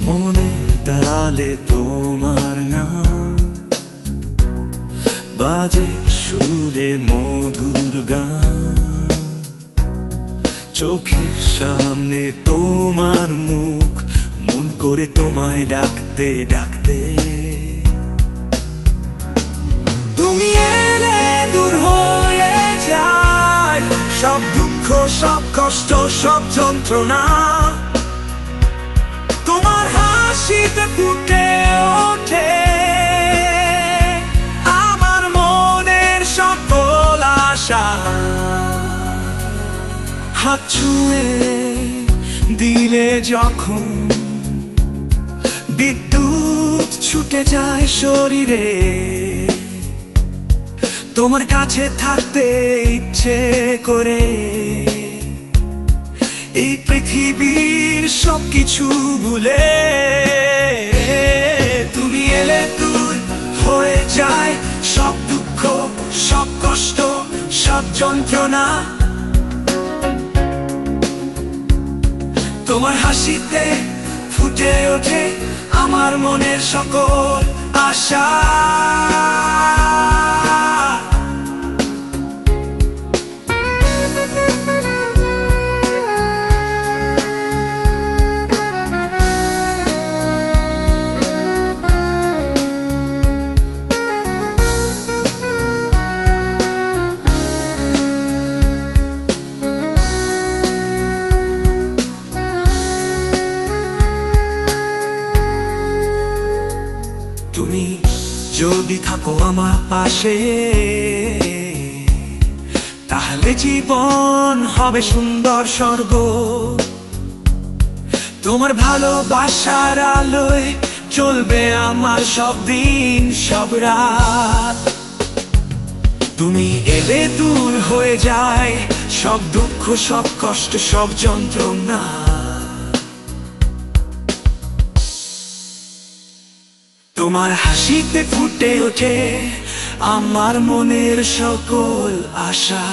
মনে দাঁড়ালে তোমার নাম বাজে সুরে মধুর গান, চোখের সামনে তোমার মুখ, মন করে তোমায় ডাকতে ডাকতে। তুমি এলে দূর হয়ে যায় সব দুঃখ, সব কষ্ট, সব যন্ত্রণা। তোমার হাসিতে ফুটে ওঠে আমার মনের সকল আশা। হাত ছুঁয়ে দিলে যখন বিদ্যুৎ ছুটে যায় শরীরে, তোমার কাছে থাকতে ইচ্ছে করে। এই পৃথিবীর সবকিছু ভুলে তুমি এলে দূর হয়ে যায় সব দুঃখ, সব কষ্ট, সব যন্ত্রণা। তোমার হাসিতে ফুটে ওঠে আমার মনের সকল আশা। তুমি যদি থাকো আমার পাশে, তাহলে জীবন হবে সুন্দর স্বর্গ। তোমার ভালোবাসার আলোয় চলবে আমার সব দিন, সব রাত। তুমি এলে দূর হয়ে যায় সব দুঃখ, সব কষ্ট, সব যন্ত্রণা। তোমার হাসিতে ফুটে ওঠে আমার মনের সকল আশা।